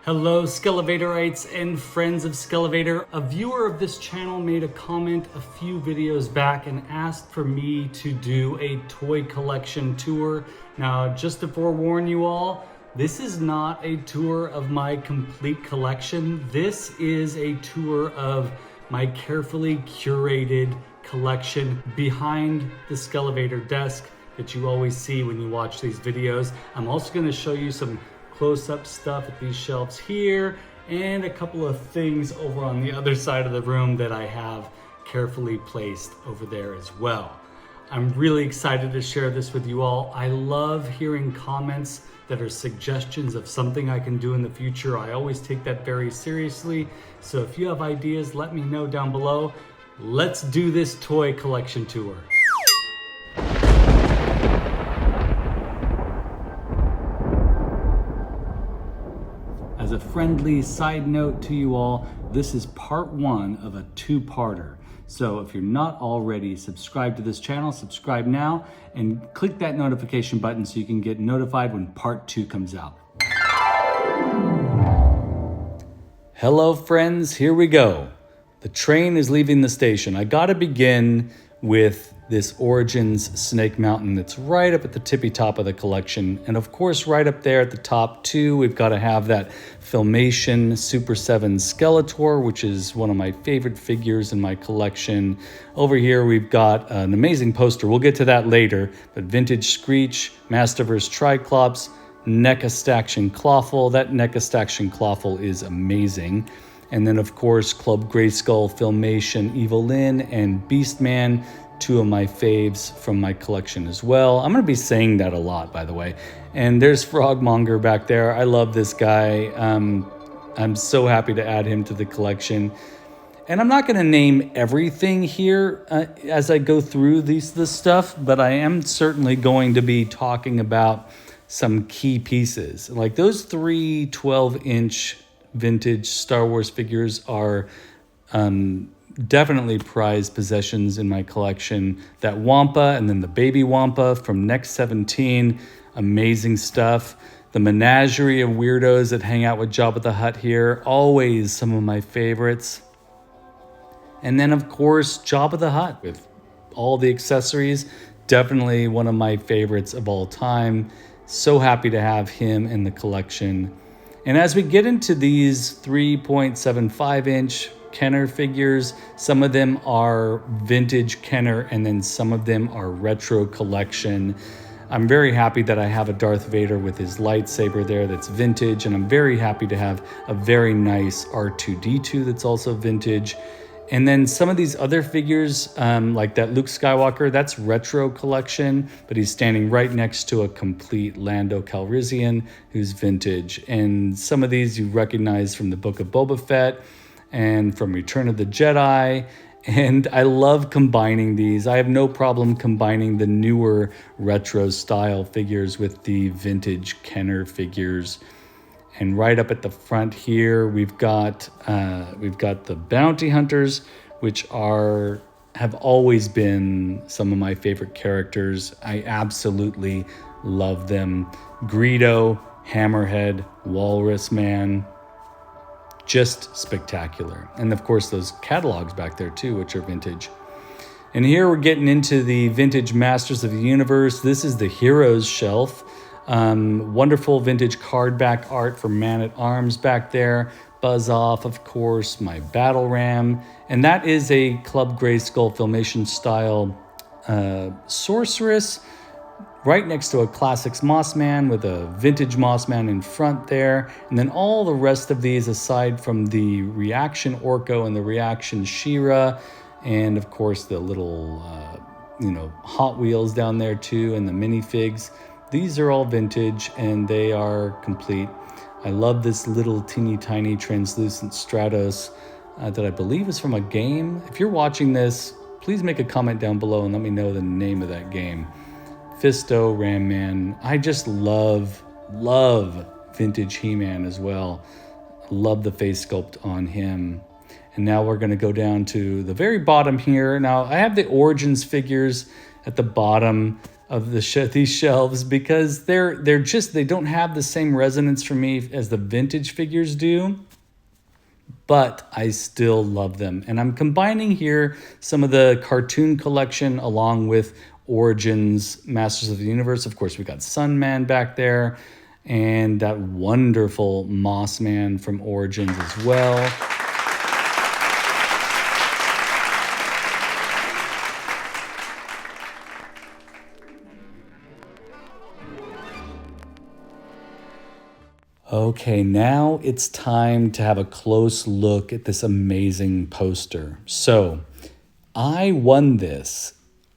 Hello Skele Vaderites and friends of Skele Vader. A viewer of this channel made a comment a few videos back and asked for me to do a toy collection tour. Now, just to forewarn you all, this is not a tour of my complete collection. This is a tour of my carefully curated collection behind the Skele Vader desk that you always see when you watch these videos. I'm also going to show you some close-up stuff at these shelves here and a couple of things over on the other side of the room that I have carefully placed over there as well. I'm really excited to share this with you all. I love hearing comments that are suggestions of something I can do in the future. I always take that very seriously. So if you have ideas, let me know down below. Let's do this toy collection tour. As a friendly side note to you all, this is part one of a two-parter. So if you're not already subscribed to this channel, subscribe now and click that notification button so you can get notified when part two comes out. Hello friends, here we go. The train is leaving the station. I gotta begin with this Origins Snake Mountain that's right up at the tippy top of the collection. And of course, right up there at the top too, we've got to have that Filmation Super 7 Skeletor, which is one of my favorite figures in my collection. Over here, we've got an amazing poster. We'll get to that later, but Vintage Screech, Masterverse Triclops, NECA Staction Clawful. That NECA Staction Clawful is amazing. And then of course, Club Grayskull, Filmation, Evelyn, and Beastman, two of my faves from my collection as well. I'm gonna be saying that a lot, by the way. And there's Frogmonger back there. I love this guy. I'm so happy to add him to the collection. And I'm not gonna name everything here as I go through this stuff, but I am certainly going to be talking about some key pieces. Like those three 12-inch vintage Star Wars figures are definitely prized possessions in my collection. That Wampa and then the baby Wampa from Next 17, amazing stuff. The menagerie of weirdos that hang out with Jabba the Hutt here, always some of my favorites. And then of course, Jabba the Hutt with all the accessories, definitely one of my favorites of all time. So happy to have him in the collection. And as we get into these 3.75-inch Kenner figures, some of them are vintage Kenner and then some of them are retro collection. I'm very happy that I have a Darth Vader with his lightsaber there that's vintage, and I'm very happy to have a very nice R2-D2 that's also vintage. And then some of these other figures, like that Luke Skywalker, that's retro collection, but he's standing right next to a complete Lando Calrissian who's vintage. And some of these you recognize from the Book of Boba Fett and from Return of the Jedi. And I love combining these. I have no problem combining the newer retro style figures with the vintage Kenner figures. And right up at the front here, we've got the Bounty Hunters, which have always been some of my favorite characters. I absolutely love them. Greedo, Hammerhead, Walrus Man, just spectacular. And of course, those catalogs back there too, which are vintage. And here we're getting into the vintage Masters of the Universe. This is the Heroes shelf. Wonderful vintage card back art for Man-at-Arms back there. Buzz Off, of course, my Battle Ram. And that is a Club Grayskull Filmation style Sorceress right next to a Classics Mossman with a vintage Mossman in front there. And then all the rest of these, aside from the Reaction Orko and the Reaction She-Ra, and of course the little, Hot Wheels down there too, and the minifigs. These are all vintage and they are complete. I love this little teeny tiny translucent Stratos that I believe is from a game. If you're watching this, please make a comment down below and let me know the name of that game. Fisto, Ram Man. I just love vintage He-Man as well. Love the face sculpt on him. And now we're going to go down to the very bottom here. Now I have the Origins figures at the bottom. of these shelves because they don't have the same resonance for me as the vintage figures do, but I still love them. And I'm combining here some of the cartoon collection along with Origins Masters of the Universe. Of course, we got Sunman back there and that wonderful Moss Man from Origins as well. Okay, now it's time to have a close look at this amazing poster. So, I won this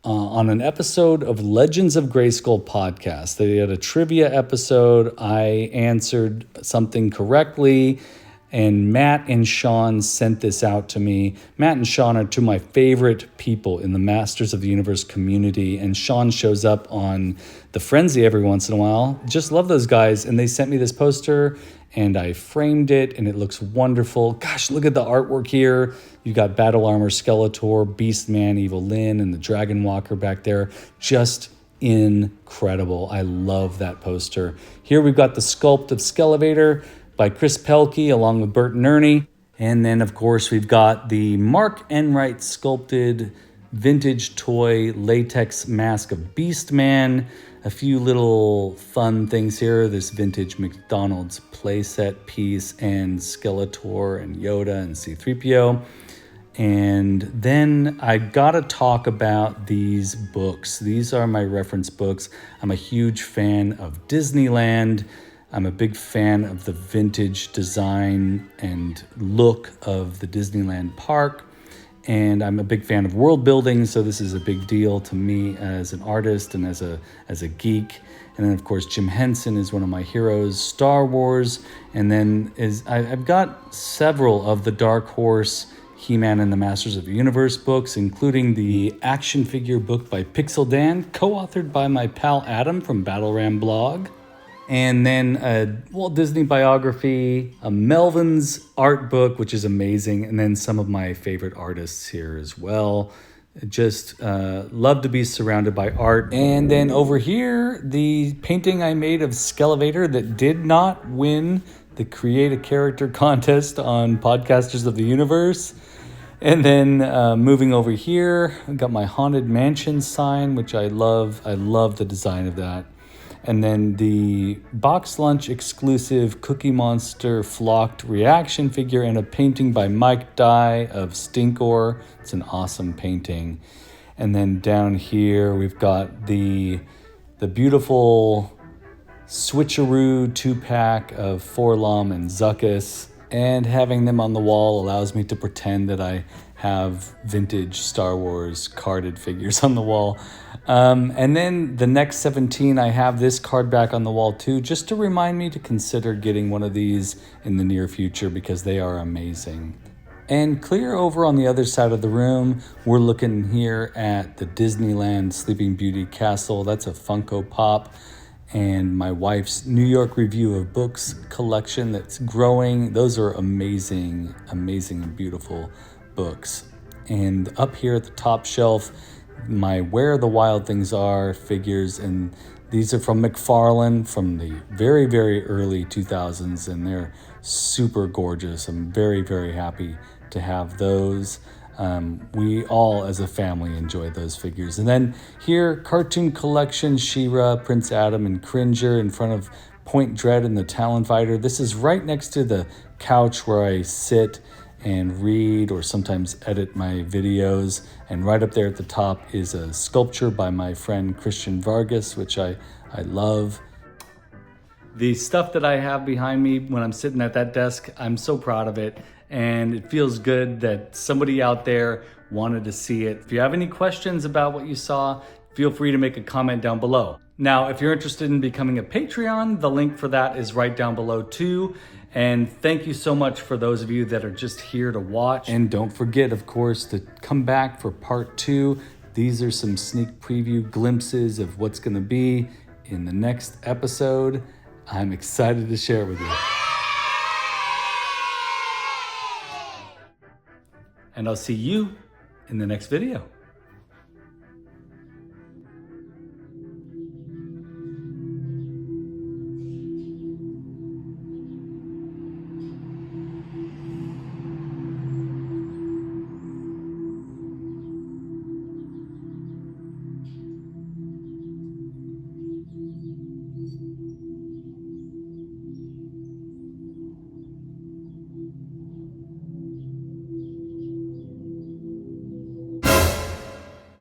on an episode of Legends of Grayskull podcast. They had a trivia episode. I answered something correctly, and Matt and Sean sent this out to me. Matt and Sean are two of my favorite people in the Masters of the Universe community, and Sean shows up on the Frenzy every once in a while. Just love those guys, and they sent me this poster, and I framed it, and it looks wonderful. Gosh, look at the artwork here. You've got Battle Armor Skeletor, Beastman, Evil Lyn, and the Dragon Walker back there. Just incredible. I love that poster. Here we've got the sculpt of Skele Vader by Chris Pelkey along with Bert and Ernie. And then, of course, we've got the Mark Enright sculpted vintage toy latex mask of Beastman. A few little fun things here. This vintage McDonald's playset piece and Skeletor and Yoda and C-3PO. And then I gotta talk about these books. These are my reference books. I'm a huge fan of Disneyland. I'm a big fan of the vintage design and look of the Disneyland park. And I'm a big fan of world building, so this is a big deal to me as an artist and as a geek. And then, of course, Jim Henson is one of my heroes, Star Wars. And then I've got several of the Dark Horse He-Man and the Masters of the Universe books, including the action figure book by Pixel Dan, co-authored by my pal Adam from Battle Ram blog. And then a Walt Disney biography, a Melvin's art book, which is amazing, and then some of my favorite artists here as well. Just love to be surrounded by art. And then over here, the painting I made of Skele Vader that did not win the Create a Character contest on Podcasters of the Universe. And then moving over here, I've got my Haunted Mansion sign, which I love. I love the design of that. And then the Box Lunch exclusive Cookie Monster flocked reaction figure and a painting by Mike Dye of Stinkor. It's an awesome painting. And then down here we've got the beautiful switcheroo 2-pack of Forlom and Zuckuss. And having them on the wall allows me to pretend that I have vintage Star Wars carded figures on the wall. And then the next 17, I have this card back on the wall too, just to remind me to consider getting one of these in the near future because they are amazing. And clear over on the other side of the room, we're looking here at the Disneyland Sleeping Beauty Castle. That's a Funko Pop. And my wife's New York Review of Books collection that's growing. Those are amazing, amazing and beautiful books. And up here at the top shelf, my Where the Wild Things Are figures, and these are from McFarlane from the very, very early 2000s, and they're super gorgeous. I'm very, very happy to have those. We all as a family enjoy those figures. And then here, Cartoon Collection, She-Ra, Prince Adam, and Cringer in front of Point Dread and the Talon Fighter. This is right next to the couch where I sit and read or sometimes edit my videos. And right up there at the top is a sculpture by my friend Christian Vargas, which I love. The stuff that I have behind me when I'm sitting at that desk, I'm so proud of it. And it feels good that somebody out there wanted to see it. If you have any questions about what you saw, feel free to make a comment down below. Now, if you're interested in becoming a Patreon, the link for that is right down below too. And thank you so much for those of you that are just here to watch. And don't forget, of course, to come back for part 2. These are some sneak preview glimpses of what's gonna be in the next episode. I'm excited to share it with you. And I'll see you in the next video.